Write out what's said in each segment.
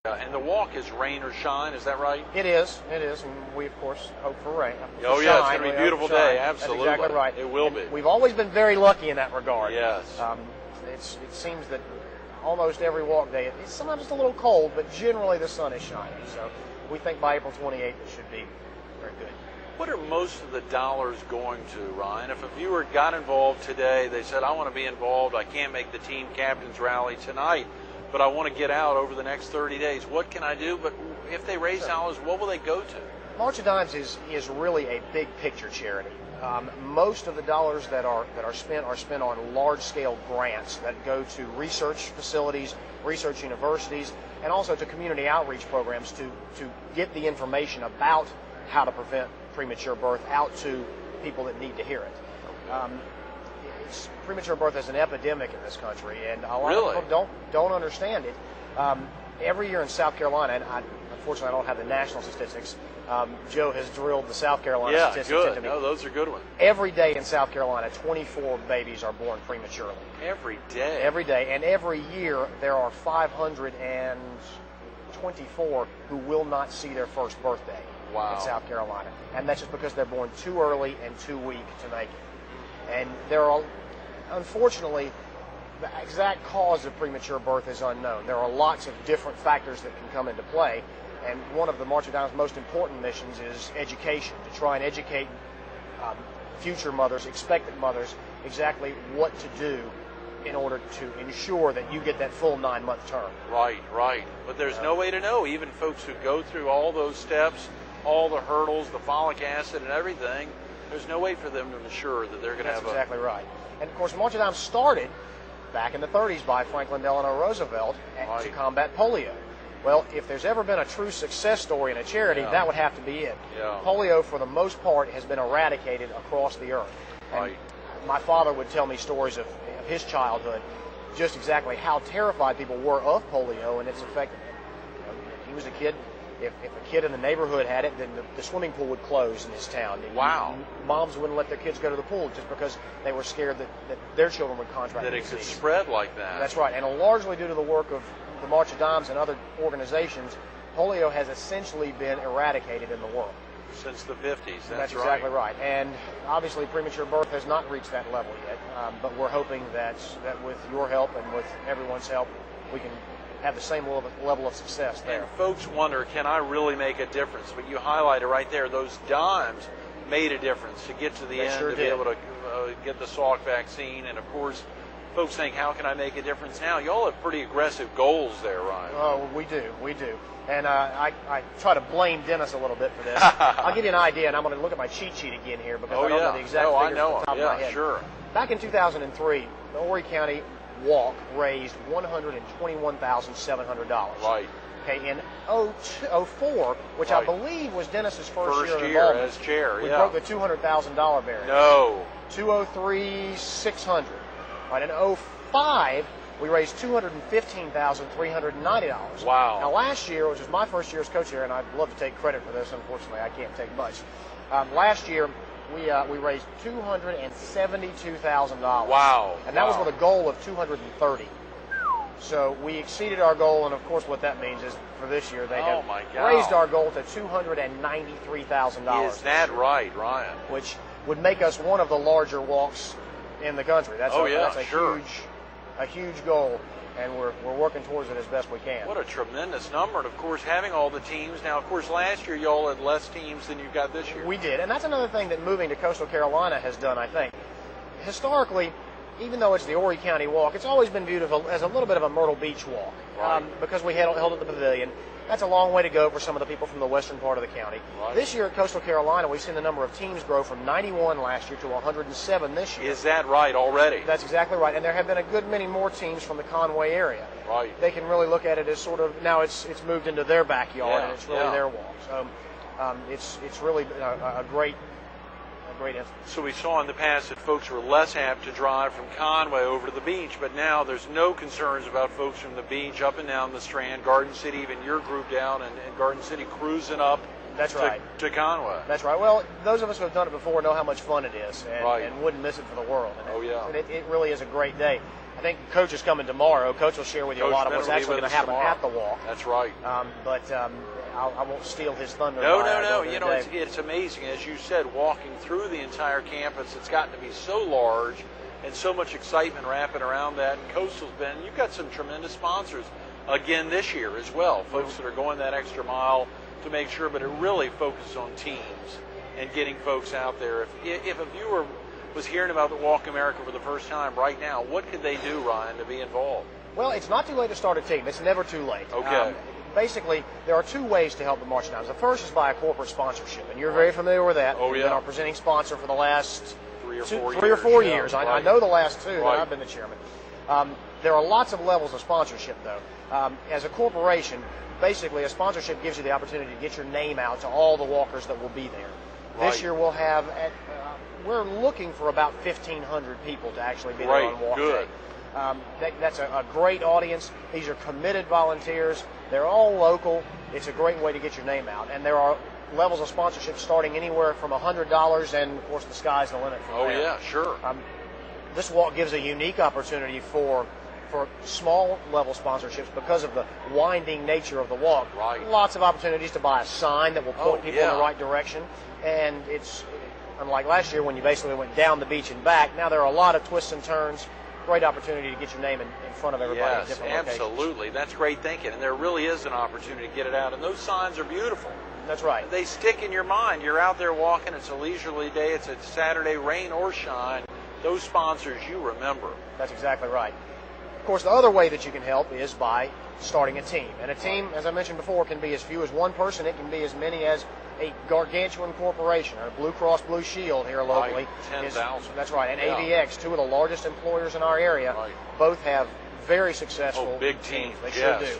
And the walk is rain or shine, is that right? It is, and we of course hope for rain. Oh yeah, it's going to be a beautiful day, absolutely. That's exactly right. It will be. We've always been very lucky in that regard. Yes. It seems that almost every walk day, it's sometimes just a little cold, but generally the sun is shining. So we think by April 28th it should be very good. What are most of the dollars going to, Ryan? If a viewer got involved today, they said, I want to be involved, I can't make the team captain's rally tonight, but I want to get out over the next 30 days. What can I do? But if they raise dollars, what will they go to? March of Dimes is really a big picture charity. Most of the dollars that are spent on large-scale grants that go to research facilities, research universities, and also to community outreach programs to get the information about how to prevent premature birth out to people that need to hear it. Premature birth is an epidemic in this country, and a lot of people don't understand it. Every year in South Carolina, and unfortunately I don't have the national statistics. Joe has drilled the South Carolina statistics into me. No, those are good ones. Every day in South Carolina, 24 babies are born prematurely. Every day? Every day, and every year there are 524 who will not see their first birthday in South Carolina. And that's just because they're born too early and too weak to make it. And there are, unfortunately, the exact cause of premature birth is unknown. There are lots of different factors that can come into play, and one of the March of Dimes' most important missions is education, to try and educate future mothers, expectant mothers, exactly what to do in order to ensure that you get that full 9-month term. Right. But there's no way to know. Even folks who go through all those steps, all the hurdles, the folic acid and everything, there's no way for them to ensure that they're going to have That's exactly right. And of course, March of Dimes started back in the 30s by Franklin Delano Roosevelt to combat polio. Well, if there's ever been a true success story in a charity, that would have to be it. Yeah. Polio, for the most part, has been eradicated across the earth. And my father would tell me stories of his childhood, just exactly how terrified people were of polio and its effect. He was a kid. If a kid in the neighborhood had it, then the swimming pool would close in his town. Wow. Moms wouldn't let their kids go to the pool just because they were scared that their children would contract that the it disease. Could spread like that. That's right. And largely due to the work of the March of Dimes and other organizations, polio has essentially been eradicated in the world. Since the 50s, that's exactly right. And obviously premature birth has not reached that level yet, but we're hoping that with your help and with everyone's help, we can have the same level of success there. And folks wonder, can I really make a difference? But you highlighted right there, those dimes made a difference to get to the end, to be able to get the Salk vaccine. And of course, folks think, how can I make a difference now? Y'all have pretty aggressive goals there, Ryan. Oh, we do. And I try to blame Dennis a little bit for this. I'll give you an idea, and I'm going to look at my cheat sheet again here because I don't know the exact figures off the top of my head. Sure. Back in 2003, the Horry County Walk raised $121,700. Right. Okay, in 04, which I believe was Dennis's first year of involvement, as chair, we broke the $200,000 barrier. No. 203,600. Right, in 05, we raised $215,390. Wow. Now last year, which was my first year as co-chair, and I'd love to take credit for this, unfortunately I can't take much. Last year, we raised $272,000. Wow. And that was with a goal of $230,000. So we exceeded our goal, and of course what that means is for this year they have raised our goal to $293,000. Is that right, Ryan? Which would make us one of the larger walks in the country. That's a huge goal, and we're working towards it as best we can. What a tremendous number, and of course having all the teams. Now, of course, last year y'all had less teams than you've got this year. We did, and that's another thing that moving to coastal Carolina has done, I think. Historically, even though it's the Horry County Walk, it's always been viewed as a little bit of a Myrtle Beach walk, because we held at the Pavilion. That's a long way to go for some of the people from the western part of the county. Right. This year at coastal Carolina, we've seen the number of teams grow from 91 last year to 107 this year. Is that right already? That's exactly right, and there have been a good many more teams from the Conway area. Right. They can really look at it as sort of, now it's moved into their backyard, and it's really their walk. So it's really a great instance. So we saw in the past that folks were less apt to drive from Conway over to the beach, but now there's no concerns about folks from the beach up and down the Strand, Garden City, even your group down in Garden City cruising up to Conway. That's right. Well, those of us who have done it before know how much fun it is and wouldn't miss it for the world. And it really is a great day. I think Coach is coming tomorrow. Coach will share with you a lot of what's actually going to happen at the walk. That's right. I won't steal his thunder. No. You know, it's amazing. As you said, walking through the entire campus, it's gotten to be so large and so much excitement wrapping around that. And Coastal's been, you've got some tremendous sponsors again this year as well, folks that are going that extra mile to make sure, but it really focuses on teams and getting folks out there. If a viewer was hearing about the WalkAmerica for the first time right now, what could they do, Ryan, to be involved? Well, it's not too late to start a team. It's never too late. Okay. Basically, there are two ways to help the March Dimes. The first is by a corporate sponsorship, and you're very familiar with that. Oh, yeah. You've been our presenting sponsor for the last 3 or 4 years. Yeah, I know the last two that Right. I've been the chairman. There are lots of levels of sponsorship, though. As a corporation, basically, a sponsorship gives you the opportunity to get your name out to all the walkers that will be there. Right. This year we'll have, we're looking for about 1,500 people to actually be there on Walk Good. Day. That's a great audience. These are committed volunteers. They're all local. It's a great way to get your name out. And there are levels of sponsorship starting anywhere from $100, and of course the sky's the limit from there. Oh yeah, sure. This walk gives a unique opportunity for small level sponsorships because of the winding nature of the walk. Right. Lots of opportunities to buy a sign that will point people in the right direction. And it's unlike last year when you basically went down the beach and back. Now there are a lot of twists and turns. Great opportunity to get your name in front of everybody at different locations. Absolutely. That's great thinking. And there really is an opportunity to get it out. And those signs are beautiful. That's right. They stick in your mind. You're out there walking. It's a leisurely day. It's a Saturday, rain or shine. Those sponsors you remember. That's exactly right. Of course, the other way that you can help is by starting a team. And a team, as I mentioned before, can be as few as one person. It can be as many as a gargantuan corporation. Our Blue Cross Blue Shield here locally. 10,000. That's right. And AVX, two of the largest employers in our area, both have very successful big teams. They sure do.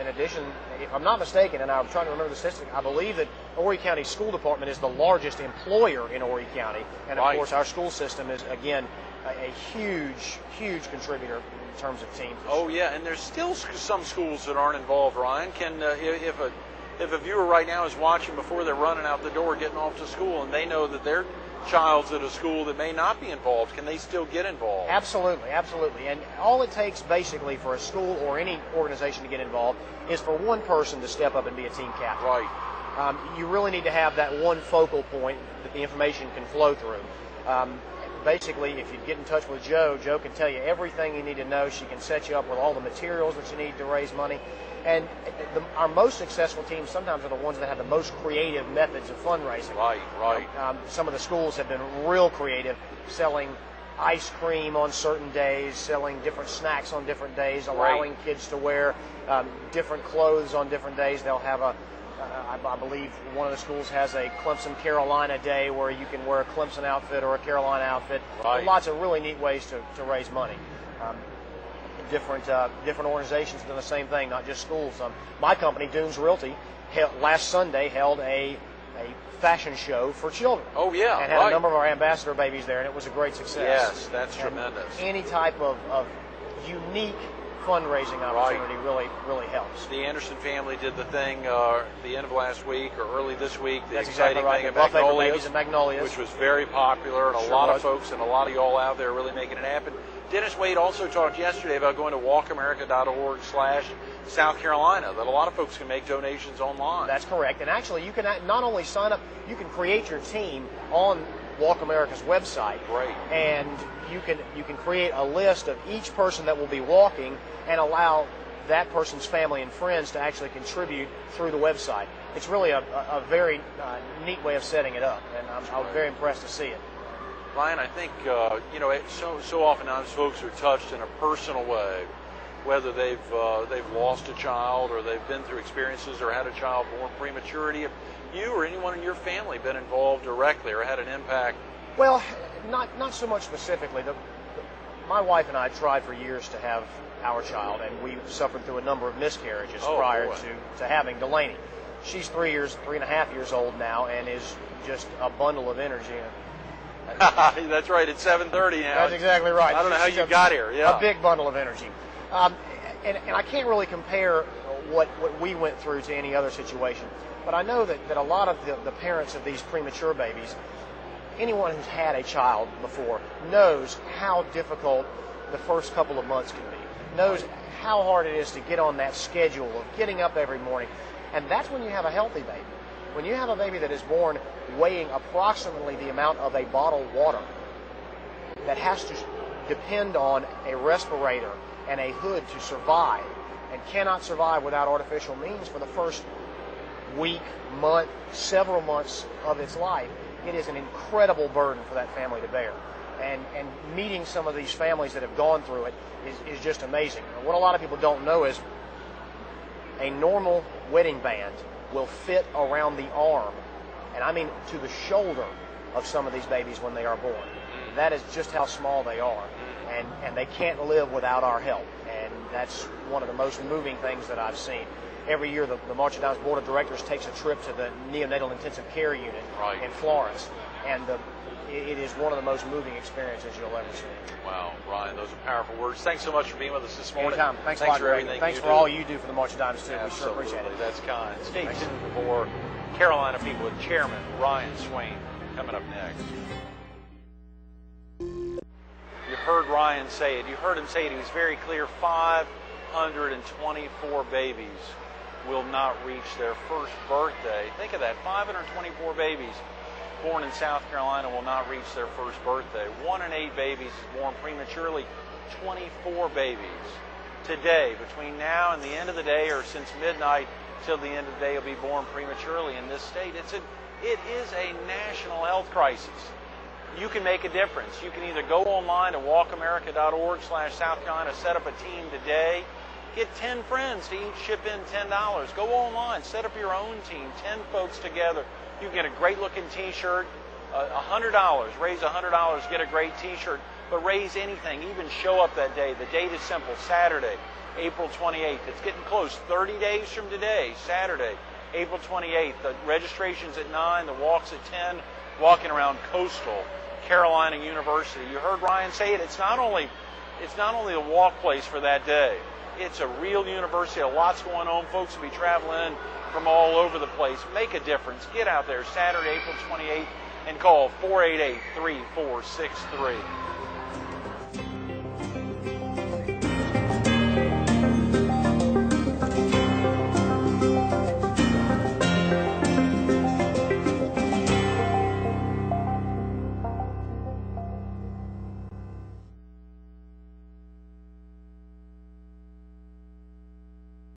In addition, if I'm not mistaken, and I'm trying to remember the statistic, I believe that Horry County School Department is the largest employer in Horry County. And of course, our school system is, again, a huge contributor in terms of teams. Oh yeah, and there's still some schools that aren't involved, Ryan. Can if a viewer right now is watching before they're running out the door getting off to school and they know that their child's at a school that may not be involved, can they still get involved? Absolutely. And all it takes basically for a school or any organization to get involved is for one person to step up and be a team captain. Right. You really need to have that one focal point that the information can flow through. Basically, if you get in touch with Joe can tell you everything you need to know. She can set you up with all the materials that you need to raise money. And our most successful teams sometimes are the ones that have the most creative methods of fundraising. Right. Some of the schools have been real creative, selling ice cream on certain days, selling different snacks on different days, allowing kids to wear different clothes on different days. They'll have I believe one of the schools has a Clemson Carolina day where you can wear a Clemson outfit or a Carolina outfit. Right. Lots of really neat ways to raise money. Different organizations do the same thing, not just schools. My company, Dunes Realty, last Sunday held a fashion show for children. Oh yeah, and had a number of our ambassador babies there, and it was a great success. Yes, that's tremendous. Any type of unique fundraising opportunity really helps. The Anderson family did the thing the end of last week or early this week. The That's exciting exactly right. thing The at Buffet Babies and Magnolias, which was very popular, and a lot of folks and a lot of y'all out there really making it happen. Dennis Wade also talked yesterday about going to walkamerica.org/South Carolina, that a lot of folks can make donations online. That's correct. And actually, you can not only sign up, you can create your team on Walk America's website. Great. And you can create a list of each person that will be walking and allow that person's family and friends to actually contribute through the website. It's really a very neat way of setting it up, and I was very impressed to see it. Ryan, I think so oftentimes folks are touched in a personal way, whether they've lost a child or they've been through experiences or had a child born prematurely. Have you or anyone in your family been involved directly or had an impact? Well, not so much specifically. My wife and I tried for years to have our child, and we suffered through a number of miscarriages prior to having Delaney. She's 3.5 years old now, and is just a bundle of energy. That's right. It's 7:30 now. That's exactly right. I don't know how you got here. Yeah. A big bundle of energy. And I can't really compare what we went through to any other situation. But I know that a lot of the parents of these premature babies, anyone who's had a child before, knows how difficult the first couple of months can be, knows how hard it is to get on that schedule of getting up every morning. And that's when you have a healthy baby. When you have a baby that is born weighing approximately the amount of a bottled water, that has to depend on a respirator and a hood to survive, and cannot survive without artificial means for the first week, month, several months of its life, it is an incredible burden for that family to bear. And meeting some of these families that have gone through it is just amazing. And what a lot of people don't know is a normal wedding band will fit around the arm, and I mean to the shoulder of some of these babies when they are born. That is just how small they are, and they can't live without our help. And that's one of the most moving things that I've seen. Every year, the March of Dimes Board of Directors takes a trip to the neonatal intensive care unit in Florence, and it is one of the most moving experiences you'll ever see. Wow, Ryan, those are powerful words. Thanks so much for being with us this morning. Anytime. Thanks for everything. Thanks for all you do for the March of Dimes, too. Absolutely. We sure appreciate it. That's kind. Stay tuned for Carolina People with Chairman Ryan Swaim coming up next. You heard Ryan say it. You heard him say it. He was very clear. 524 babies will not reach their first birthday. Think of that. 524 babies born in South Carolina will not reach their first birthday. 1 in 8 babies is born prematurely. 24 babies today, between now and the end of the day, or since midnight till the end of the day, will be born prematurely in this state. It is a national health crisis. You can make a difference. You can either go online to WalkAmerica.org/South Carolina, set up a team today, get 10 friends to each chip in $10. Go online, set up your own team, 10 folks together. You can get a great looking t-shirt, $100, raise $100, get a great t-shirt, but raise anything, even show up that day. The date is simple, Saturday, April 28th. It's getting close, 30 days from today, Saturday, April 28th. The registration's at 9, the walk's at 10, walking around Coastal Carolina University. You heard Ryan say it. It's not only the walk place for that day. It's a real university. A lot's going on. Folks will be traveling in from all over the place. Make a difference. Get out there Saturday, April 28th, and call 488-3463.